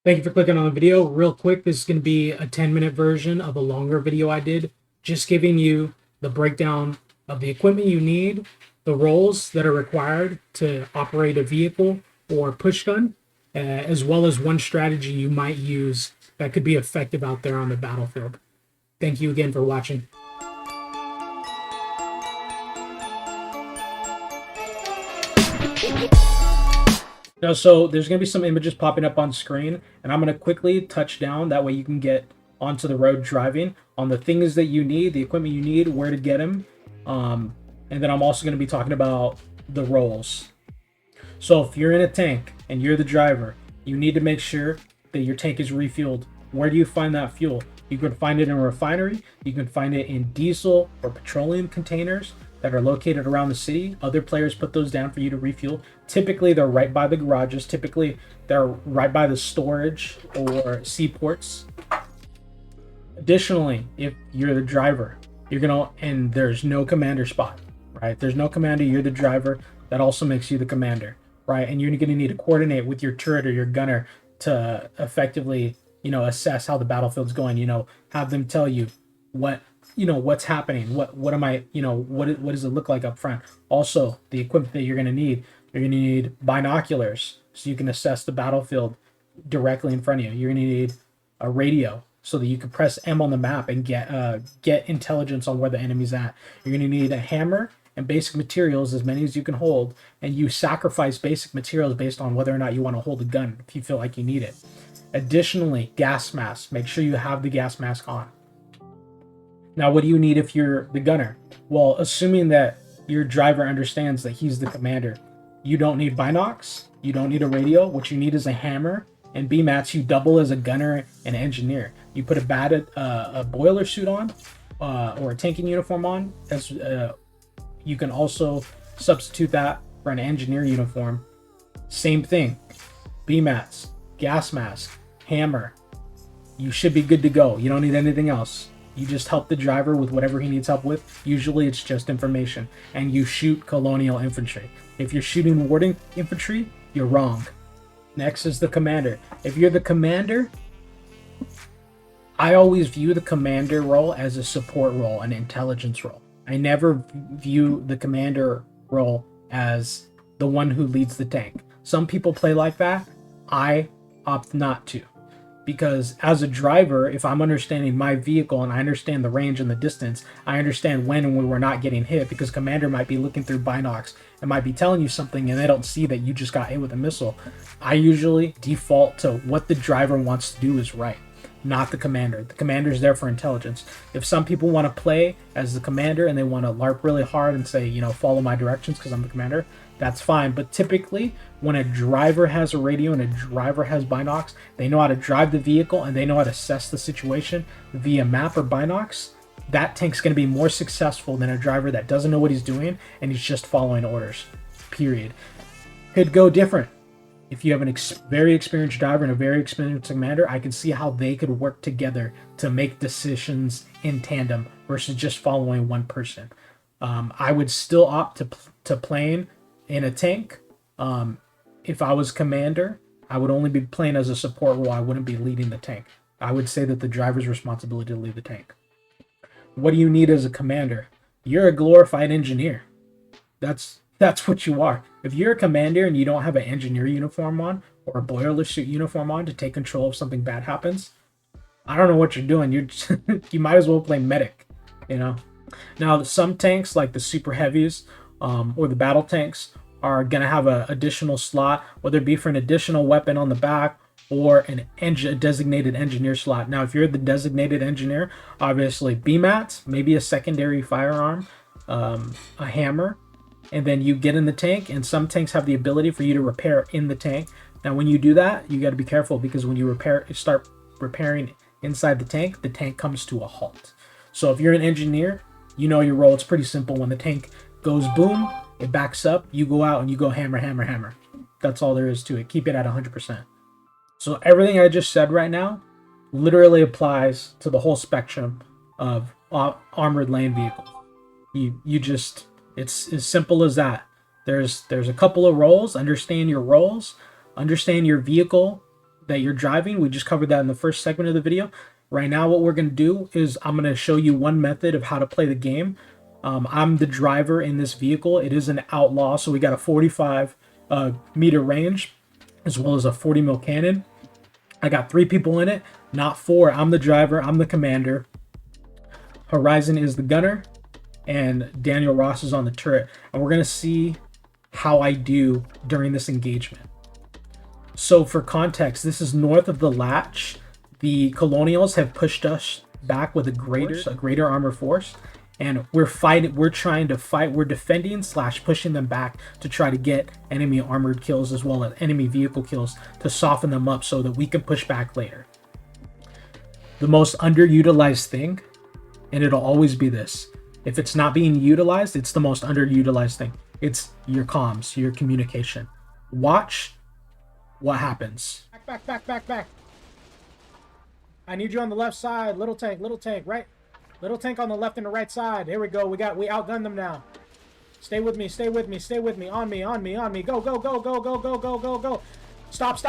Thank you for clicking on the video. Real quick, this is going to be a 10-minute version of a longer video I did, just giving you the breakdown of the equipment you need, the roles that are required to operate a vehicle or push gun, as well as one strategy you might use that could be effective out there on the battlefield. Thank you again for watching. Now, so there's going to be some images popping up on screen, and I'm going to quickly touch down. That way you can get onto the road driving on the things that you need, the equipment you need, where to get them. And then I'm also going to be talking about the roles. So if you're in a tank and you're the driver, you need to make sure that your tank is refueled. Where do you find that fuel? You can find it in a refinery. You can find it in diesel or petroleum containers that are located around the city. Other players put those down for you to refuel. Typically, they're right by the garages. Typically, they're right by the storage or seaports. Additionally, if you're the driver, and there's no commander spot, right? There's no commander, you're the driver. That also makes you the commander, right? And you're going to need to coordinate with your turret or your gunner to effectively, assess how the battlefield's going. Have them tell you what's happening. What am I? What does it look like up front? Also, the equipment that you're going to need. You're going to need binoculars so you can assess the battlefield directly in front of you. You're going to need a radio so that you can press M on the map and get intelligence on where the enemy's at. You're going to need a hammer and basic materials, as many as you can hold, and you sacrifice basic materials based on whether or not you want to hold a gun if you feel like you need it. Additionally, gas mask. Make sure you have the gas mask on. Now, what do you need if you're the gunner? Well, assuming that your driver understands that he's the commander, you don't need binocs, you don't need a radio. What you need is a hammer and BMATs. You double as a gunner and engineer. You put a boiler suit on or a tanking uniform on. You can also substitute that for an engineer uniform. Same thing. BMATs, gas mask, hammer. You should be good to go. You don't need anything else. You just help the driver with whatever he needs help with. Usually it's just information. And you shoot colonial infantry. If you're shooting warding infantry, you're wrong. Next is the commander. If you're the commander, I always view the commander role as a support role, an intelligence role. I never view the commander role as the one who leads the tank. Some people play like that. I opt not to. Because as a driver, if I'm understanding my vehicle and I understand the range and the distance, I understand when and when we're not getting hit, because commander might be looking through binocs and might be telling you something and they don't see that you just got hit with a missile. I usually default to what the driver wants to do is right, not the commander. The commander is there for intelligence. If some people want to play as the commander and they want to LARP really hard and say, follow my directions because I'm the commander, that's fine. But typically, when a driver has a radio and a driver has binocs, they know how to drive the vehicle and they know how to assess the situation via map or binocs. That tank's going to be more successful than a driver that doesn't know what he's doing and he's just following orders, period. Could go different. If you have very experienced driver and a very experienced commander, I can see how they could work together to make decisions in tandem versus just following one person. I would still opt to playing in a tank. If I was commander, I would only be playing as a support role. I wouldn't be leading the tank. I would say that the driver's responsibility to lead the tank. What do you need as a commander? You're a glorified engineer. That's what you are. If you're a commander and you don't have an engineer uniform on or a boiler suit uniform on to take control if something bad happens, I don't know what you're doing. You might as well play medic, Now, some tanks like the super heavies or the battle tanks are going to have an additional slot, whether it be for an additional weapon on the back or a designated engineer slot. Now, if you're the designated engineer, obviously BMATs, maybe a secondary firearm, a hammer, and then you get in the tank, and some tanks have the ability for you to repair in the tank. Now, when you do that, you got to be careful, because when you start repairing inside the tank comes to a halt. So if you're an engineer, you know your role. It's pretty simple. When the tank goes boom, it backs up, you go out and you go hammer, hammer, hammer. That's all there is to it. Keep it at 100%. So everything I just said right now literally applies to the whole spectrum of armored land vehicles. It's as simple as that. There's a couple of roles. Understand your roles. Understand your vehicle that you're driving. We just covered that in the first segment of the video. Right now, what we're going to do is I'm going to show you one method of how to play the game. I'm the driver in this vehicle. It is an outlaw, so we got a 45 meter range as well as a 40 mil cannon. I got 3 people in it, not 4. I'm the driver. I'm the commander. Horizon is the gunner, and Daniel Ross is on the turret. And we're going to see how I do during this engagement. So for context, this is north of the Latch. The Colonials have pushed us back with a greater armor force, and we're trying to fight. We're defending / pushing them back to try to get enemy armored kills as well as enemy vehicle kills to soften them up so that we can push back later. The most underutilized thing, and it'll always be this, if it's not being utilized, it's the most underutilized thing. It's your comms, your communication. Watch what happens. Back. I need you on the left side. Little tank, right? Little tank on the left and the right side. Here we go. We outgunned them now. Stay with me. On me. Go. Stop.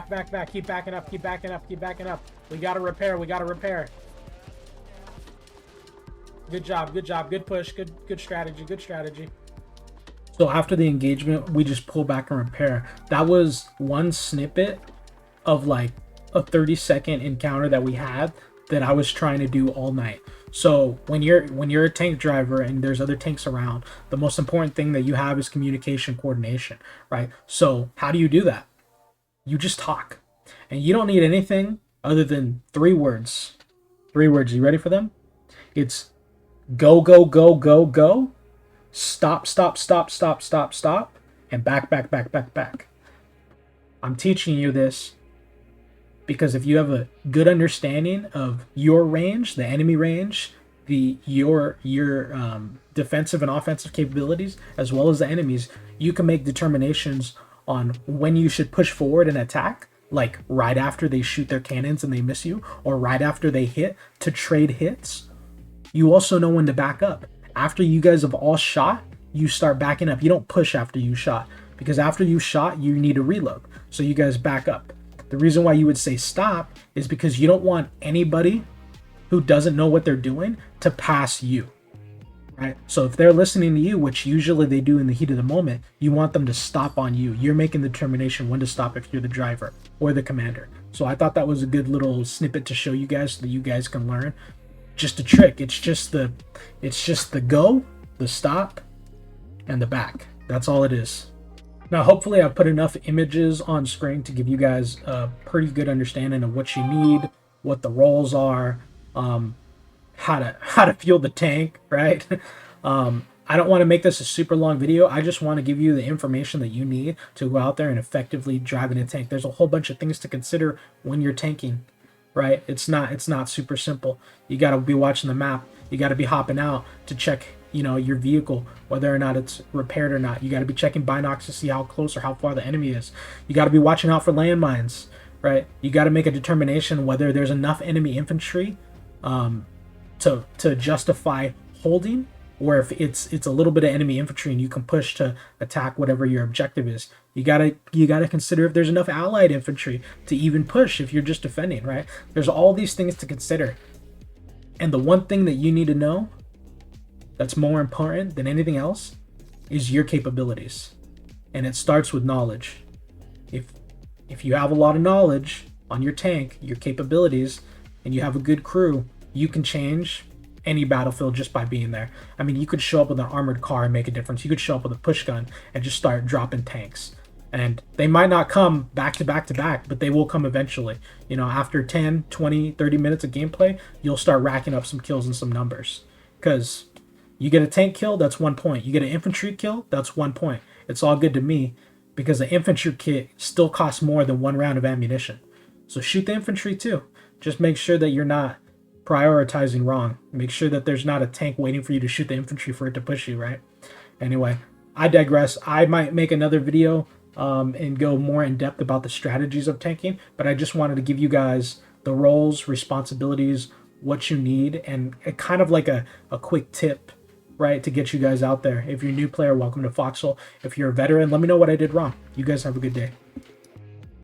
Back. Back. Keep backing up. We gotta repair. Good job. Good push. Good strategy. So after the engagement, we just pull back and repair. That was one snippet of like a 30-second encounter that we had that I was trying to do all night. So when you're a tank driver and there's other tanks around, the most important thing that you have is communication coordination, right? So how do you do that? You just talk. And you don't need anything other than 3 words. 3 words. You ready for them? It's go, stop, and back. I'm teaching you this because if you have a good understanding of your range, the enemy range, your defensive and offensive capabilities, as well as the enemies, you can make determinations on when you should push forward and attack, like right after they shoot their cannons and they miss you, or right after they hit to trade hits. You also know when to back up. After you guys have all shot, you start backing up. You don't push after you shot, because after you shot, you need to reload. So you guys back up. The reason why you would say stop is because you don't want anybody who doesn't know what they're doing to pass you, right? So if they're listening to you, which usually they do in the heat of the moment, you want them to stop on you. You're making the determination when to stop if you're the driver or the commander. So I thought that was a good little snippet to show you guys so that you guys can learn. Just a trick. It's just the go, the stop, and the back. That's all it is. Now, hopefully I've put enough images on screen to give you guys a pretty good understanding of what you need, what the roles are, how to fuel the tank, right? I don't want to make this a super long video. I just want to give you the information that you need to go out there and effectively drive in a tank. There's a whole bunch of things to consider when you're tanking, right? It's not super simple. You got to be watching the map. You got to be hopping out to check, your vehicle, whether or not it's repaired or not. You got to be checking binocs to see how close or how far the enemy is. You got to be watching out for landmines, right? You got to make a determination whether there's enough enemy infantry to justify holding, or if it's a little bit of enemy infantry and you can push to attack whatever your objective is. You gotta consider if there's enough allied infantry to even push if you're just defending, right? There's all these things to consider. And the one thing that you need to know that's more important than anything else is your capabilities. And it starts with knowledge. If you have a lot of knowledge on your tank, your capabilities, and you have a good crew, you can change any battlefield just by being there. I mean, you could show up with an armored car and make a difference. You could show up with a push gun and just start dropping tanks. And they might not come back to back, but they will come eventually. After 10, 20, 30 minutes of gameplay, you'll start racking up some kills and some numbers. Because you get a tank kill, that's 1 point. You get an infantry kill, that's 1 point. It's all good to me because the infantry kit still costs more than 1 round of ammunition. So shoot the infantry too. Just make sure that you're not prioritizing wrong. Make sure that there's not a tank waiting for you to shoot the infantry for it to push you, right? Anyway, I digress. I might make another video and go more in depth about the strategies of tanking, but I just wanted to give you guys the roles, responsibilities, what you need, and kind of like a quick tip right, to get you guys out there. If you're a new player, welcome to Foxhole. If you're a veteran, let me know what I did wrong. You guys have a good day.